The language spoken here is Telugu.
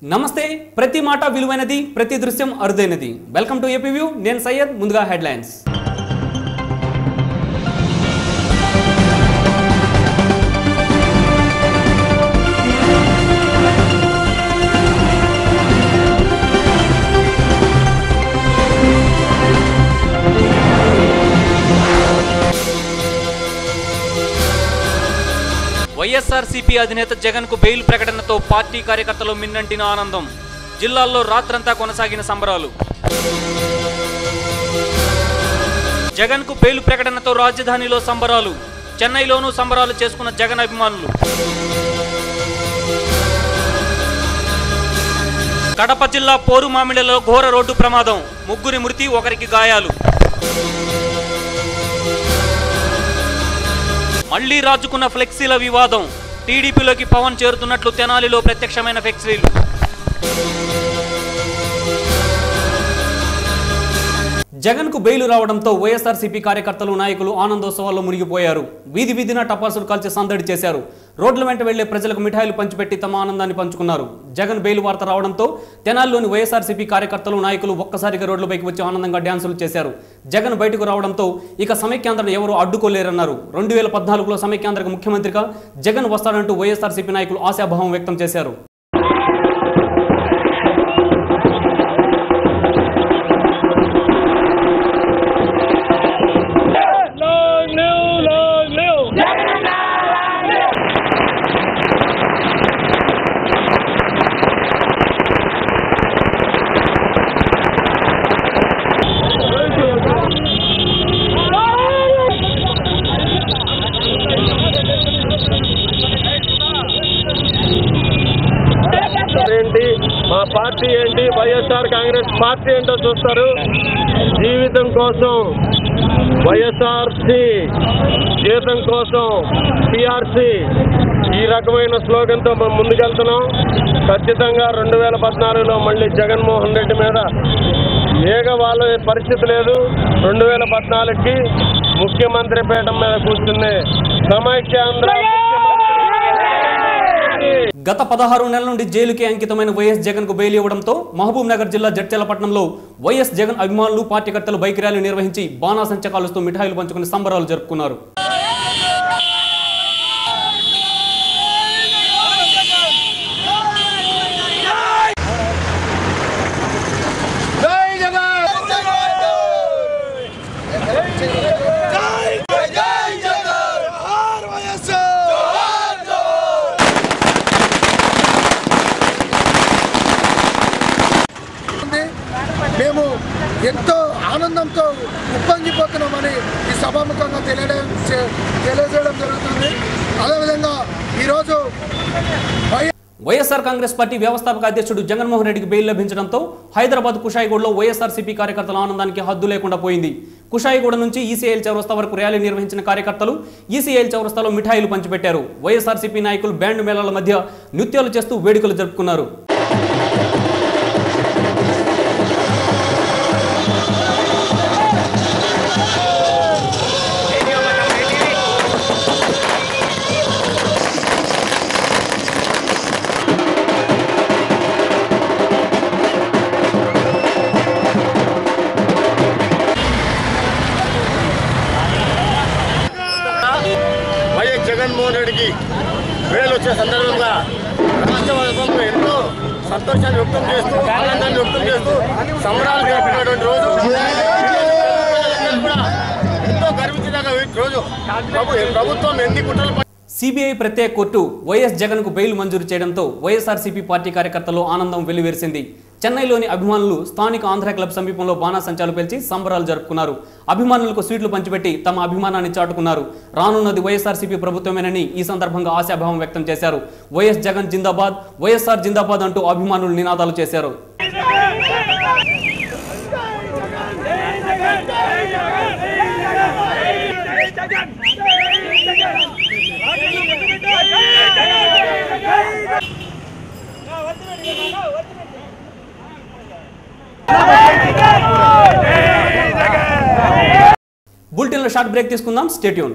నమస్తే ప్రతి మాట విలువైనది ప్రతి దృశ్యం అరుదైనది వెల్కమ్ టు ఏపీ వ్యూ నేను సయ్యద్ ముందుగా హెడ్లైన్స్ వైఎస్ఆర్సీపీ అధినేత జగన్ కు బెయిల్ ప్రకటనతో పార్టీ కార్యకర్తలు మిన్నంటిన ఆనందం జిల్లాల్లో రాత్రంతా కొనసాగిన సంబరాలు జగన్ కు బెయిల్ ప్రకటనతో రాజధానిలో సంబరాలు చెన్నైలోనూ సంబరాలు చేసుకున్న జగన్ అభిమానులు కడప జిల్లా పోరుమామిడిలో ఘోర రోడ్డు ప్రమాదం ముగ్గురి మృతి ఒకరికి గాయాలు మళ్లీ రాజుకున్న ఫ్లెక్సీల వివాదం టీడీపీలోకి పవన్ చేరుతున్నట్లు తెనాలిలో ప్రత్యక్షమైన ఫ్లెక్సీలు జగన్ కు బెయిల్ రావడంతో వైఎస్ఆర్సీపీ కార్యకర్తలు నాయకులు ఆనందోత్సవాల్లో మునిగిపోయారు వీధి వీధిన టపాసులు కాల్చి సందడి చేశారు రోడ్ల వెంట వెళ్లే ప్రజలకు మిఠాయిలు పంచిపెట్టి తమ ఆనందాన్ని పంచుకున్నారు జగన్ బెయిల్ వార్త రావడంతో తెనాలిలోని వైఎస్ఆర్సీపీ కార్యకర్తలు నాయకులు ఒక్కసారిగా రోడ్లపైకి వచ్చి ఆనందంగా డ్యాన్సులు చేశారు జగన్ బయటకు రావడంతో ఇక సమైక్యాంధ్రను ఎవరూ అడ్డుకోలేరన్నారు 2014లో సమైక్యాంధ్రకు ముఖ్యమంత్రిగా జగన్ వస్తాడంటూ వైఎస్ఆర్సీపీ నాయకులు ఆశాభావం వ్యక్తం చేశారు మా పార్టీ ఏంటి వైఎస్ఆర్ కాంగ్రెస్ పార్టీ ఏంటో చూస్తారు జీవితం కోసం వైఎస్ఆర్సీ జీవితం కోసం పిఆర్సీ ఈ రకమైన స్లోగన్తో మనం ముందుకెళ్తున్నాం ఖచ్చితంగా 2014లో మళ్ళీ జగన్మోహన్ రెడ్డి మీద వాళ్ళ పరిస్థితి లేదు 2014కి ముఖ్యమంత్రి పీఠం మీద కూర్చుంది సమైక్యాంధ్ర గత 16 నెలల నుండి జైలుకి అంకితమైన వైఎస్ జగన్ కు బెయిల్ ఇవ్వడంతో మహబూబ్ నగర్ జిల్లా జడ్చర్లపట్నంలో వైఎస్ జగన్ అభిమానులు పార్టీకర్తలు బైక్ ర్యాలీ నిర్వహించి బాణాసంచా కాలుస్తూ మిఠాయిలు పంచుకుని సంబరాలు జరుపుకున్నారు మేము ఎంతో ఆనందంతో ఉప్పొంగిపోతున్నామని ఈ సభాముఖంగా తెలియజేయడం జరుగుతుంది అదేవిధంగా ఈరోజు వైఎస్ఆర్ కాంగ్రెస్ పార్టీ వ్యవస్థాపక అధ్యక్షుడు జగన్మోహన్ రెడ్డికి బెయిల్ లభించడంతో హైదరాబాద్ కుషాయిగూడలో వైఎస్ఆర్సీపీ కార్యకర్తల ఆనందానికి హద్దు లేకుండా పోయింది కుషాయిగూడ నుంచి ఈసీఐఎల్ చౌరస్తా వరకు ర్యాలీ నిర్వహించిన కార్యకర్తలు ఈసీఐఎల్ చౌరస్తాలో మిఠాయిలు పంచిపెట్టారు వైఎస్ఆర్సీపీ నాయకులు బ్యాండ్ మేళాల మధ్య నృత్యాలు చేస్తూ వేడుకలు జరుపుకున్నారు జగన్మోహన్ రెడ్డికి బెయిల్ వచ్చే సందర్భంగా రాష్ట్ర వర్గంలో ఎంతో సంతోషాన్ని వ్యక్తం చేస్తూ ఆనందాన్ని వ్యక్తం చేస్తూ సంబరాలు జరిపినటువంటి రోజు ఎంతో గర్వించదగ్గ రోజు ప్రభుత్వం ఎన్ని కుట్రలు సిబిఐ ప్రత్యేక కోర్టు వైఎస్ జగన్ కు బెయిల్ మంజూరు చేయడంతో వైఎస్ఆర్సీపీ పార్టీ కార్యకర్తలు ఆనందం వెల్లివిరిసింది చెన్నైలోని అభిమానులు స్థానిక ఆంధ్ర క్లబ్ సమీపంలో బాణాసంచాలు పేల్చి సంబరాలు జరుపుకున్నారు అభిమానులకు స్వీట్లు పంచిపెట్టి తమ అభిమానాన్ని చాటుకున్నారు రానున్నది వైఎస్ఆర్సీపీ ప్రభుత్వమేనని ఈ సందర్భంగా ఆశాభావం వ్యక్తం చేశారు వైఎస్ జగన్ జిందాబాద్ వైఎస్ఆర్ జిందాబాద్ అంటూ అభిమానులు నినాదాలు చేశారు బులెటిన్లో షార్ట్ బ్రేక్ తీసుకుందాం స్టే ట్యూన్